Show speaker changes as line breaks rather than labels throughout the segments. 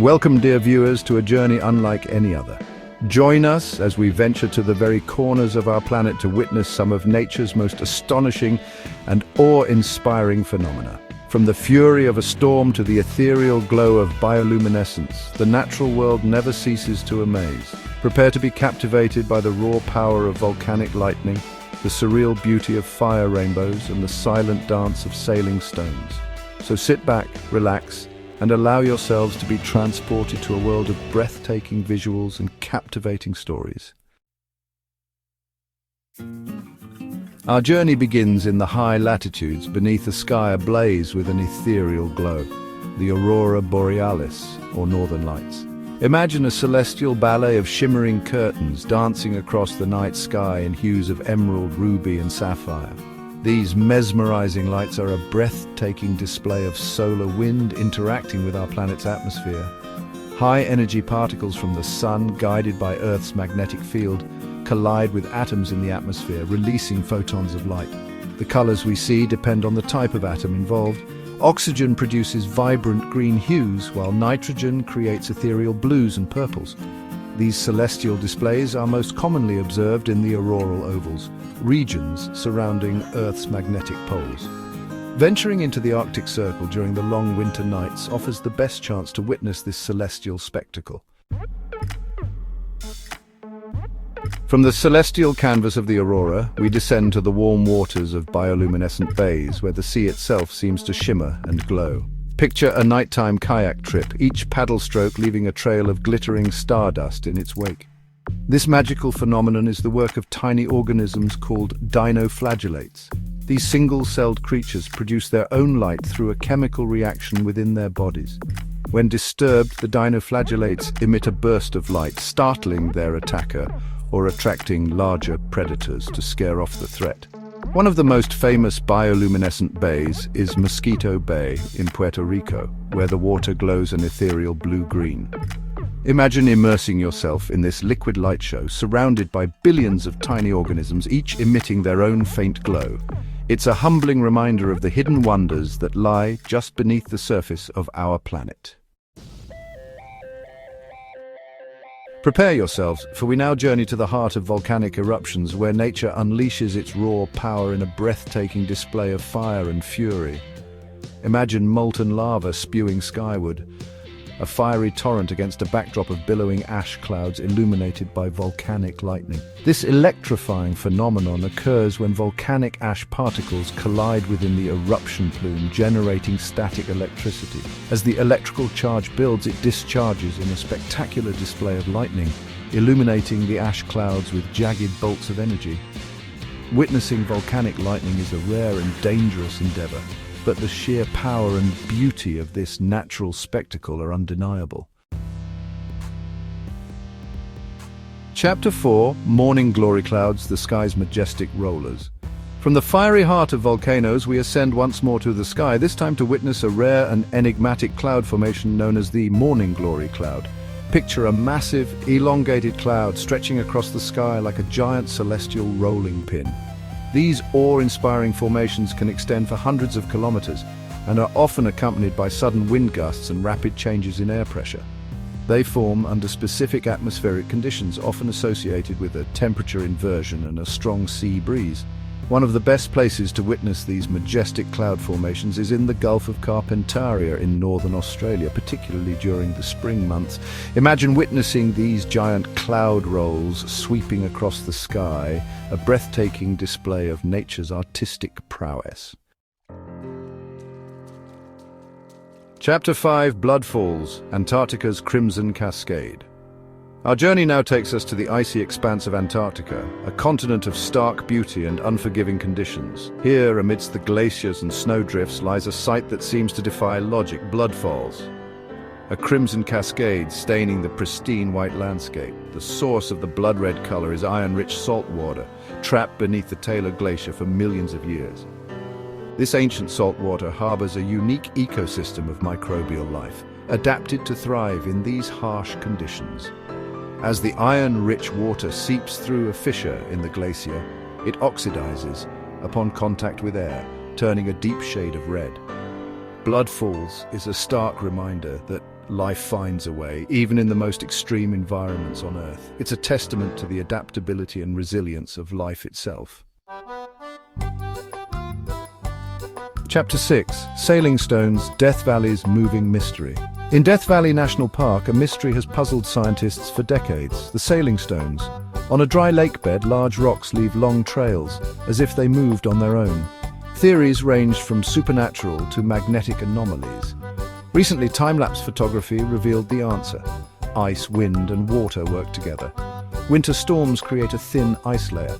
Welcome, dear viewers, to a journey unlike any other. Join us as we venture to the very corners of our planet to witness some of nature's most astonishing and awe-inspiring phenomena. From the fury of a storm to the ethereal glow of bioluminescence, the natural world never ceases to amaze. Prepare to be captivated by the raw power of volcanic lightning, the surreal beauty of fire rainbows, and the silent dance of sailing stones. So sit back, relax, and allow yourselves to be transported to a world of breathtaking visuals and captivating stories. Our journey begins in the high latitudes beneath a sky ablaze with an ethereal glow, the aurora borealis, or northern lights. Imagine a celestial ballet of shimmering curtains dancing across the night sky in hues of emerald, ruby, and sapphire. These mesmerizing lights are a breathtaking display of solar wind interacting with our planet's atmosphere. High-energy particles from the sun, guided by Earth's magnetic field, collide with atoms in the atmosphere, releasing photons of light. The colors we see depend on the type of atom involved. Oxygen produces vibrant green hues, while nitrogen creates ethereal blues and purples. These celestial displays are most commonly observed in the auroral ovals, regions surrounding Earth's magnetic poles. Venturing into the Arctic Circle during the long winter nights offers the best chance to witness this celestial spectacle. From the celestial canvas of the aurora, we descend to the warm waters of bioluminescent bays where the sea itself seems to shimmer and glow. Picture a nighttime kayak trip, each paddle stroke leaving a trail of glittering stardust in its wake. This magical phenomenon is the work of tiny organisms called dinoflagellates. These single-celled creatures produce their own light through a chemical reaction within their bodies. When disturbed, the dinoflagellates emit a burst of light, startling their attacker or attracting larger predators to scare off the threat. One of the most famous bioluminescent bays is Mosquito Bay in Puerto Rico, where the water glows an ethereal blue-green. Imagine immersing yourself in this liquid light show, surrounded by billions of tiny organisms, each emitting their own faint glow. It's a humbling reminder of the hidden wonders that lie just beneath the surface of our planet. Prepare yourselves, for we now journey to the heart of volcanic eruptions, where nature unleashes its raw power in a breathtaking display of fire and fury. Imagine molten lava spewing skyward, a fiery torrent against a backdrop of billowing ash clouds illuminated by volcanic lightning. This electrifying phenomenon occurs when volcanic ash particles collide within the eruption plume, generating static electricity. As the electrical charge builds, it discharges in a spectacular display of lightning, illuminating the ash clouds with jagged bolts of energy. Witnessing volcanic lightning is a rare and dangerous endeavor, but the sheer power and beauty of this natural spectacle are undeniable. Chapter 4, Morning Glory Clouds, the Sky's Majestic Rollers. From the fiery heart of volcanoes, we ascend once more to the sky, this time to witness a rare and enigmatic cloud formation known as the Morning Glory Cloud. Picture a massive, elongated cloud stretching across the sky like a giant celestial rolling pin. These awe-inspiring formations can extend for hundreds of kilometers and are often accompanied by sudden wind gusts and rapid changes in air pressure. They form under specific atmospheric conditions, often associated with a temperature inversion and a strong sea breeze. One of the best places to witness these majestic cloud formations is in the Gulf of Carpentaria in northern Australia, particularly during the spring months. Imagine witnessing these giant cloud rolls sweeping across the sky, a breathtaking display of nature's artistic prowess. Chapter 5, Blood Falls, Antarctica's Crimson Cascade. Our journey now takes us to the icy expanse of Antarctica, a continent of stark beauty and unforgiving conditions. Here, amidst the glaciers and snowdrifts, lies a sight that seems to defy logic: blood falls. A crimson cascade staining the pristine white landscape. The source of the blood-red color is iron-rich salt water, trapped beneath the Taylor Glacier for millions of years. This ancient salt water harbors a unique ecosystem of microbial life, adapted to thrive in these harsh conditions. As the iron-rich water seeps through a fissure in the glacier, it oxidizes upon contact with air, turning a deep shade of red. Blood Falls is a stark reminder that, life finds a way, even in the most extreme environments on Earth. It's a testament to the adaptability and resilience of life itself. Chapter 6. Sailing Stones, Death Valley's Moving Mystery. In Death Valley National Park, a mystery has puzzled scientists for decades: the sailing stones. On a dry lake bed, large rocks leave long trails, as if they moved on their own. Theories ranged from supernatural to magnetic anomalies. Recently, time-lapse photography revealed the answer. Ice, wind, and water work together. Winter storms create a thin ice layer.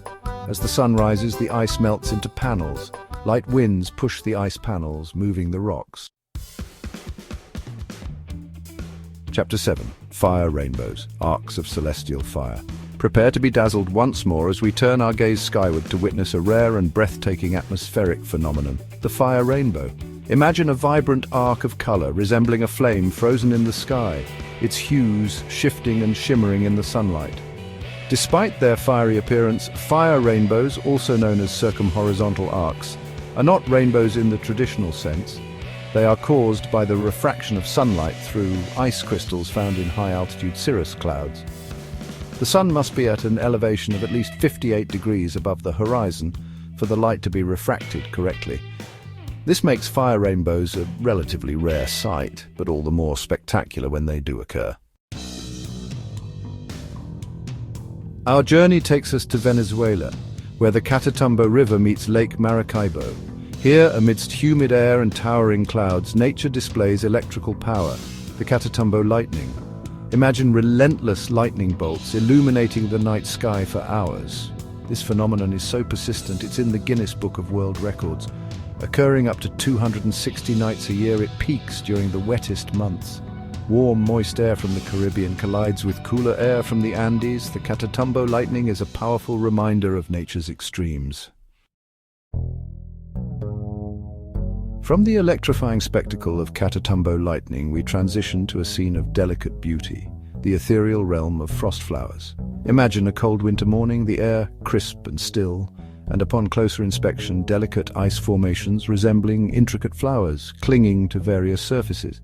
As the sun rises, the ice melts into panels. Light winds push the ice panels, moving the rocks. Chapter 7. Fire Rainbows, Arcs of Celestial Fire. Prepare to be dazzled once more as we turn our gaze skyward to witness a rare and breathtaking atmospheric phenomenon, the fire rainbow. Imagine a vibrant arc of color resembling a flame frozen in the sky, its hues shifting and shimmering in the sunlight. Despite their fiery appearance, fire rainbows, also known as circumhorizontal arcs, are not rainbows in the traditional sense. They are caused by the refraction of sunlight through ice crystals found in high-altitude cirrus clouds. The sun must be at an elevation of at least 58 degrees above the horizon for the light to be refracted correctly. This makes fire rainbows a relatively rare sight, but all the more spectacular when they do occur. Our journey takes us to Venezuela, where the Catatumbo River meets Lake Maracaibo. Here, amidst humid air and towering clouds, nature displays electrical power, the Catatumbo lightning. Imagine relentless lightning bolts illuminating the night sky for hours. This phenomenon is so persistent it's in the Guinness Book of World Records. Occurring up to 260 nights a year, it peaks during the wettest months. Warm, moist air from the Caribbean collides with cooler air from the Andes. The Catatumbo lightning is a powerful reminder of nature's extremes. From the electrifying spectacle of Catatumbo lightning, we transition to a scene of delicate beauty, the ethereal realm of frost flowers. Imagine a cold winter morning, the air crisp and still, and upon closer inspection, delicate ice formations resembling intricate flowers clinging to various surfaces.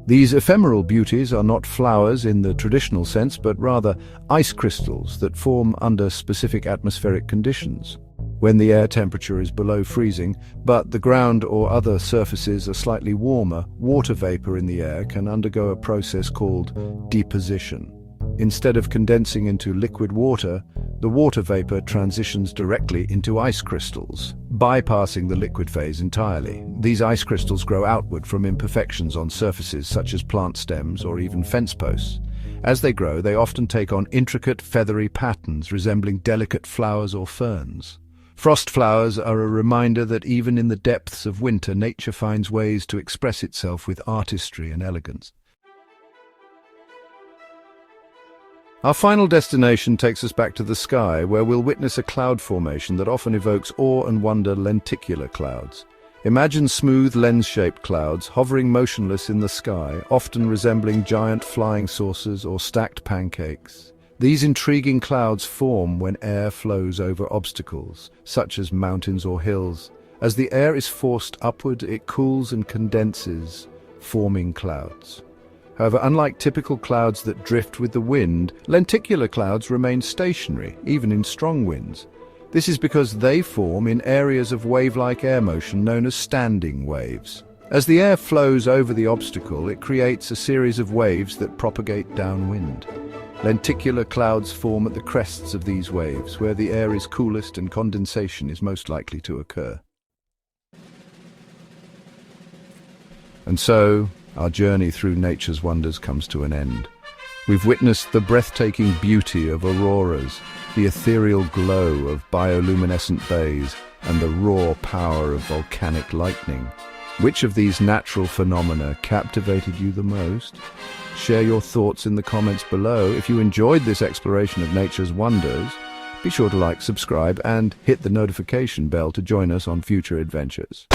These ephemeral beauties are not flowers in the traditional sense, but rather ice crystals that form under specific atmospheric conditions. When the air temperature is below freezing, but the ground or other surfaces are slightly warmer, water vapor in the air can undergo a process called deposition. Instead of condensing into liquid water, the water vapor transitions directly into ice crystals, bypassing the liquid phase entirely. These ice crystals grow outward from imperfections on surfaces such as plant stems or even fence posts. As they grow, they often take on intricate, feathery patterns resembling delicate flowers or ferns. Frost flowers are a reminder that even in the depths of winter, nature finds ways to express itself with artistry and elegance. Our final destination takes us back to the sky, where we'll witness a cloud formation that often evokes awe and wonder: lenticular clouds. Imagine smooth, lens-shaped clouds hovering motionless in the sky, often resembling giant flying saucers or stacked pancakes. These intriguing clouds form when air flows over obstacles, such as mountains or hills. As the air is forced upward, it cools and condenses, forming clouds. However, unlike typical clouds that drift with the wind, lenticular clouds remain stationary, even in strong winds. This is because they form in areas of wave-like air motion known as standing waves. As the air flows over the obstacle, it creates a series of waves that propagate downwind. Lenticular clouds form at the crests of these waves, where the air is coolest and condensation is most likely to occur. And so, our journey through nature's wonders comes to an end. We've witnessed the breathtaking beauty of auroras, the ethereal glow of bioluminescent bays, and the raw power of volcanic lightning. Which of these natural phenomena captivated you the most? Share your thoughts in the comments below. If you enjoyed this exploration of nature's wonders, be sure to like, subscribe, and hit the notification bell to join us on future adventures.